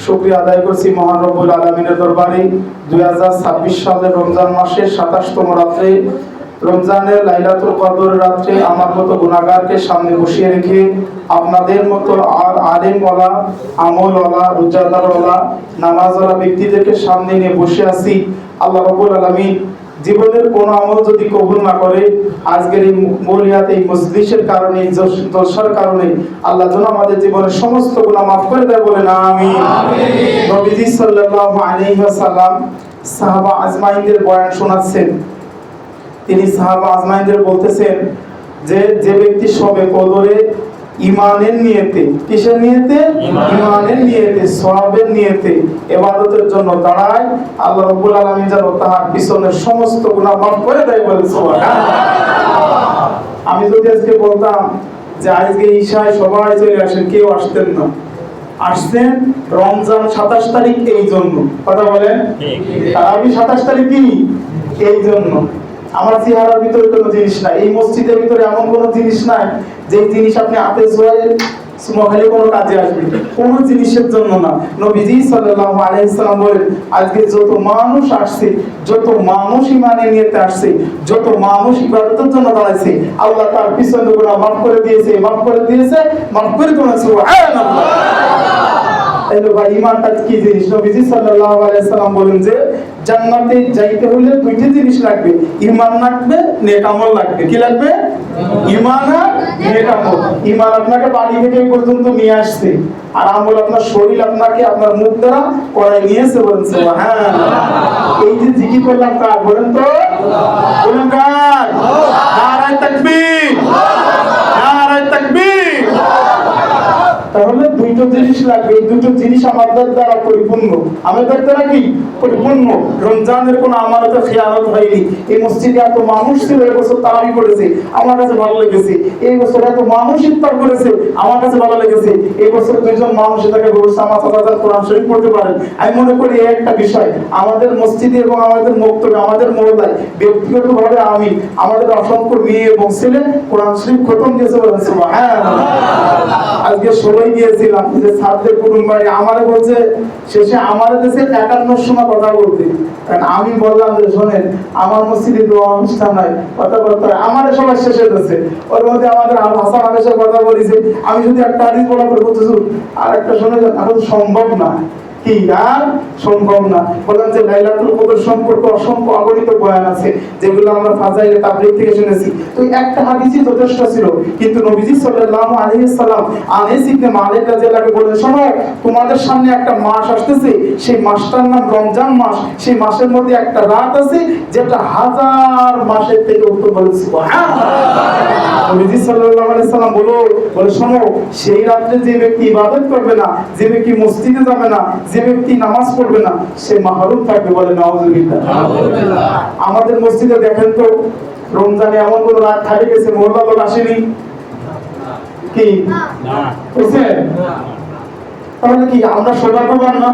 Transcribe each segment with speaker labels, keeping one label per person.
Speaker 1: শুকরিয়া আদায় করছি মহান রব্বুল আলামিনের দরবারে 2026 সালের রমজান মাসের 27তম রাত্রে, রমজানের লাইলাতুল কদর রাত্রে আমার মতো গুনাহগারকে সামনে বসিয়ে রেখে আপনাদের মতো আলেমওয়ালা, আমলওয়ালা, রোজাদারওয়ালা, নামাজওয়ালা ব্যক্তিদেরকে সামনে নিয়ে বসে আছি। আল্লাহ রাব্বুল আলামিন জীবনের কোন আমল যদি কবুল না করে, আজকের এই মৌলিয়াত, এই মজলিসের কারণে, এই জলসার কারণে আল্লাহ যেন আমাদের জীবনের সমস্ত গুনাহ মাফ করে দেয়, বলেন আমিন। নবীজি সাল্লাল্লাহু আলাইহি ওয়াসাল্লাম সাহাবা আজমাইনদের বয়ান শোনাচ্ছেন। তিনি সাহাবা আজমাইনদের বলতেছেন যে যে ব্যক্তি সবে কদরে ঈমানের নিয়তে, কিসের নিয়তে? ঈমানের নিয়তে, সওয়াবের নিয়তে ইবাদতের জন্য দাঁড়ায়, আল্লাহ রাব্বুল আলামিন যেন তার পিছনের সমস্ত গুনাহ মাফ করে দেয়, বলেন সুবহানাল্লাহ। আমি যদি আজকে বলতাম যে আজকে ঈশায় সবাই চলে আসেন, কেউ আসতেন না। আসছেন রমজান 27 তারিখ এই জন্য, কথা বলেন। আমি 27 তারিখ কি এই জন্য। আমার চেহারার ভিতরে কোনো জিনিস নাই, এই মসজিদের ভিতরে এমন কোনো জিনিস নাই যে জিনিস আপনি হাতে ছোঁয়ায় সুমখালি কোনো কাজে আসবে, কোন জিনিসের জন্য না। নবীজি সাল্লাল্লাহু আলাইহি সাল্লাম বলেন, আজকে যত মানুষ আসছে, যত মানুষ ঈমানে নিয়েতে আসছে, যত মানুষ ইবাদতের জন্য দাঁড়াইছে, আল্লাহ তার পিছনে গুনাহ মাফ করে দিয়েছে, মাফ করে দিয়েছে, মাফ করে দিয়েছে। সুবহানাল্লাহ। তাইলে ভাই ঈমানটা কি জিনিস? নবীজি সাল্লাল্লাহু আলাইহি সাল্লাম বলেন যে জান্নাতে যাইতে হলে দুইটা জিনিস লাগবে, ঈমান লাগবে, নেক আমল লাগবে। কি লাগবে? ঈমান আর নেক আমল। ঈমান আপনাকে বাড়ি থেকে এই পর্যন্ত নিয়ে আসছে, আর আমল আপনার শরীর আপনাকে আপনার মুখ দ্বারা করাই নিয়েছে, বলেন সুবহানাল্লাহ। এই যে জিকির করলাম কার? বলেন তো, বলেন কার? নারায়ে তাকবীর, নারায়ে তাকবীর। তাহলে দুটো জিনিস লাগবে, এই দুটো জিনিস আমাদের দ্বারা পরিপূর্ণ। আমাদের দ্বারা কি পরিপূর্ণ? রমজানের কোনো আমানতের খেয়ানত হয়নি। এই মসজিদে এত মানুষ ছিল, এই বছর তারাবি করেছে, আমার কাছে ভালো লেগেছে। এই বছর এত মানুষ ইফতার করেছে, আমার কাছে ভালো লেগেছে। এই বছর দুইজন মানুষ এটাকে বলছে আমার হাজার কোরআন শরীফ পড়তে পারেন। আমি মনে করি এই একটা বিষয় আমাদের মসজিদে এবং আমাদের মক্তবে, আমাদের মহল্লায় ব্যক্তিগতভাবে আমি আমাদের অসংখ্য মেয়ে এবং ছেলে কোরআন শরীফ খতম দিয়েছে, বলেন সুবহানাল্লাহ। আজকে গিয়েছিলাম যে সাথে কুটুম্বাই আমারে বলছে শেষে আমারে দেশে 51 সময় কথা বলতে, কারণ আমি বললাম যে শোনেন আমার মসজিদে দোয়া অনুষ্ঠান নাই, কথা বলতে আমারে সবাই শেষে দিয়েছে। ওর মধ্যে আমাদের হাসান আবেশের কথা বলেছে, আমি যদি একটা হাদিস বলা করে বলতেছি আর একটা শুনে এখন সম্ভব না, কি আর সম্ভব না। বলেন যে লাইলাতুল কদর সম্পর্কে অসংখ্য অগণিত বয়ান আছে, যেগুলো আমরা ফাজাইলে তাবলীগ থেকে শুনেছি। তো একটা হাদিসই যথেষ্ট ছিল, কিন্তু নবীজি সাল্লাল্লাহু আলাইহি সাল্লাম আনাস ইবনে মালিক রাদিয়াল্লাহু আনহু বলেন, শোনো তোমাদের সামনে একটা মাস আসতেছে, সেই মাসটার নাম রমজান মাস। সেই মাসের মধ্যে একটা রাত আছে যেটা হাজার মাসের থেকে উত্তম, বলেন সুবহানাল্লাহ। নবীজি সাল্লাল্লাহু আলাইহি সাল্লাম বলে শোনো, সেই রাতে যে ব্যক্তি ইবাদত করবে না, যে ব্যক্তি মসজিদে যাবে না, যে ব্যক্তি নামাজ পড়বে না, সে মাহরুম থাকবে, বলে নাউজুবিল্লাহ। আমাদের মসজিদে দেখেন তো রমজানে এমন কোন রাত থাকে গেছে মহল্লা লোক আসেনি কি না হইছে? তাহলে কি আমরা সৌভাগ্যবান না?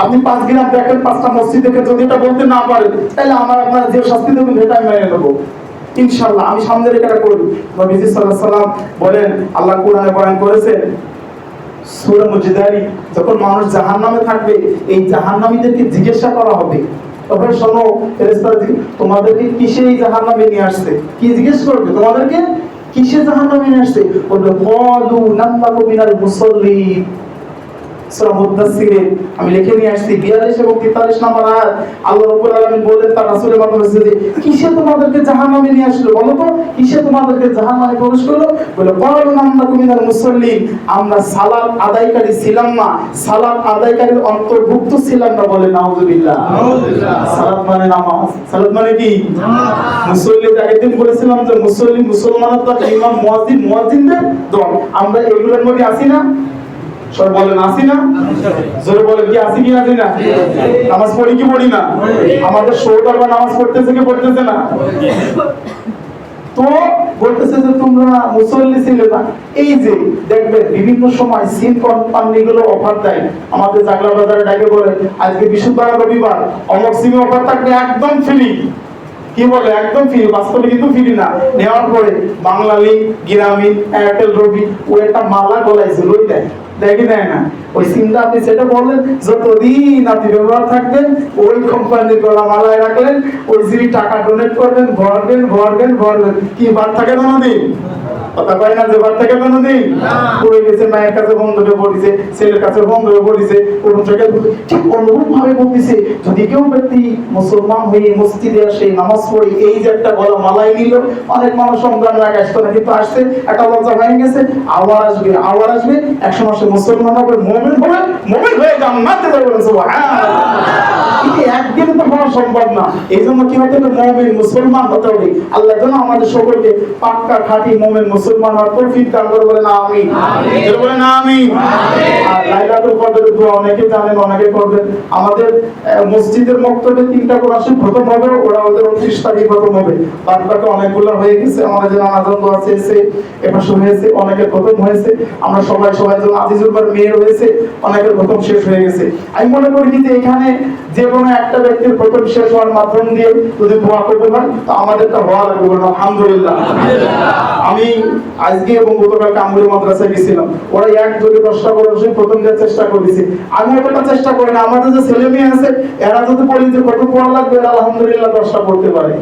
Speaker 1: আপনি 5 গ্রাম দেখেন, 5টা মসজিদ দেখে যদি এটা বলতে না পারেন, তাহলে আমার আপনার যে শাস্তি দেবেন সেটা আমি মেনে নেব ইনশাআল্লাহ। আমি সামনে রেখে এটা করি। নবীজি সাল্লাল্লাহু আলাইহি সাল্লাম বলেন, আল্লাহ কোরআনে বয়ান করেছে সূরা মুজাদালি, যখন মানুষ জাহান্নামে থাকবে, এই জাহান্নামীদেরকে জিজ্ঞাসা করা হবে, তখন শোনো ফেরেশতারা তোমাদেরকে কিসে এই জাহান্নামে নিয়ে আসছে? কি জিজ্ঞেস করবে? তোমাদেরকে কিসে জাহান্নামে নিয়ে আসছে? বলবে ক্বালু নামলাকু মিনাল মুসাল্লিন। সূরা মুদাসসিরে আমি লিখে নিয়ে আসছি 42 এবং 43 নম্বর আয়াত। আল্লাহ রাব্বুল আলামিন বলেন তার রাসূলের মাধ্যমে যে কিসে তোমাদেরকে জাহান্নামে নিয়ে আসলো? বলো তো কিসে তোমাদেরকে জাহান্নামে প্রবেশ করলো? বলে ক্বালু নামলাকু মিনাল মুসাল্লিন, আমরা সালাত আদায়কারী ছিলাম না, সালাত আদায়কারীর অন্তর্ভুক্ত ছিলাম না, বলে নাউজুবিল্লাহ। নাউজুবিল্লাহ। সালাত মানে নামাজ, সালাত মানে কি নামাজ। মুসল্লি আগের দিন বলেছিলাম যে মুসল্লি মুসলমানের দল, ইমাম মুয়াজ্জিন মুয়াজ্জিনদের দল। আমরা এগুলোর মধ্যে আছি না? সব বলেন আসি না? জোরে বলেন কি আসি কি আসি না? নামাজ পড়ি কি পড়ি না? আমাদের সৌদার বা নামাজ পড়তেছে কি পড়তেছে না? তো বলতেছে যে তোমরা মুসল্লি ছিলে না। এই যে দেখবেন বিভিন্ন সময় সিম কোম্পানিগুলো অফার দেয়, আমাদের জাগলা বাজারে ডাকে বলে আজকে বৃহস্পতিবার রবিবার অমুক সিমে অফার থাকবে একদম ফ্রি। কি বলে একদম ফ্রি? বাস্তবে কিন্তু ফ্রি না। নেওয়ার পরে বাংলা লিংক, গ্রামীণ, এয়ারটেল, রবি ও একটা মালা গলাইছে লই দেয়, দেখি দেয় না। ওই সিমটা আপনি সেটা বললেন, যতদিন আপনি ব্যবহার থাকবেন ওই কোম্পানির গলা মালায় রাখলেন, ওই জিবি টাকা ডোনেট করবেন, ভরবেন, কি বাদ থাকে কোনোদিন? কথা কয় না যে বাদ থাকে কোনোদিন? পড়ে গেছে, মায়ের কাছে বন্ধ হয়ে পড়েছে, ছেলের কাছে বন্ধ হয়ে পড়েছে, কোন জায়গায় ঠিক অনুরূপ ভাবে বলতেছে, যদি কেউ ব্যক্তি মুসলমান হয়ে মসজিদে আসে, নামাজ পড়ে, এই যে একটা গলা মালাই নিল, অনেক মানুষ রমজানের আগে আসতো না, কিন্তু আসছে, একটা লজ্জা হয়ে গেছে, আবার আসবে, একশো মাসে মুসলমান হবে, মুমিন হয়ে জান্নাতে যাবে, সুবহানাল্লাহ। কিন্তু একদিনে তো হওয়া সম্ভব না, এই জন্য কি হতে হবে? মুমিন মুসলমান হতে হবে। আল্লাহ যেন আমাদের সকলকে পাক্কা খাঁটি মুমিন মুসলমান হওয়ার তৌফিক দান করে, বলেন আমিন। বলেন আমিন। আর লাইলাতুল কদরের দোয়া অনেকে জানেন, অনেকে করবেন। আমাদের মসজিদের মক্তবে 3টা কোরআন খতম হবে, ওরা ওদের 29 তারিখ খতম হবে। বাদ বাকি অনেকগুলো হয়ে গেছে, আমাদের যেন আজান দোয়া চেয়েছে, এবার শুরু হয়েছে, অনেকের খতম হয়েছে। আমরা সবাই যেন আজিজুল বার মেয়ের হয়েছে, অনেকের খতম শেষ হয়ে গেছে। আমি মনে করি যে এখানে যে কোনো একটা ব্যক্তির খতম শেষ হওয়ার মাধ্যম দিয়ে যদি দোয়া করতে পারি, তো আমাদেরটা হওয়া লাগবে, বলুন আলহামদুলিল্লাহ। আমি আজকে এবং গতকাল কামরুল মাদ্রাসায় গেছিলাম, ওরা 1 থেকে 10টা করে প্রথম যে চেষ্টা করেছে, আমি একটা চেষ্টা করি না, আমাদের যে ছেলে মেয়ে আছে এরা যদি বলি যে কত পড়া লাগবে, আলহামদুলিল্লাহ 10টা পড়তে পারে।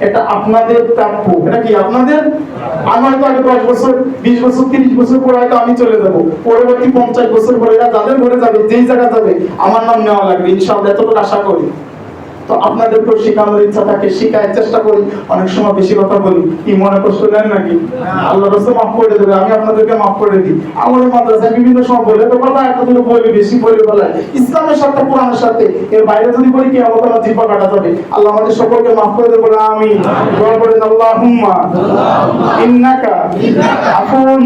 Speaker 1: এটা আপনাদের প্রাপ্য, এটা কি আপনাদের? আমার তো আগে 10 বছর 20 বছর 30 বছর পরে হয়তো আমি চলে যাব, পরবর্তী 50 বছর পরে এরা যাদের ঘরে যাবে, যেই জায়গা যাবে, আমার নাম নেওয়া লাগবে ইনশাআল্লাহ, এতটুকু আশা করি। তো আপনাদেরকেও শেখানোর ইচ্ছা থাকে, শেখার চেষ্টা করি। অনেক সময় বেশি কথা বলি, কি মনে কষ্ট নেন নাকি? আল্লাহ রাসূল মাফ করে দেবে, আমি আপনাদেরকে মাফ করে দিই। আমাদের মাদ্রাসায় বিভিন্ন সময় বলে তো কথা একটা দুটো বলি, বেশি বলে ফেলায়, ইসলামের সাথে কোরআনের সাথে এর বাইরে যদি বলি কি আমার কোনো জিহ্বা কাটা যাবে। আল্লাহ আমাদের সকলকে মাফ করে দেবে, আমিন। দোয়া করেন, আল্লাহুম্মা ইন্নাকা আফুন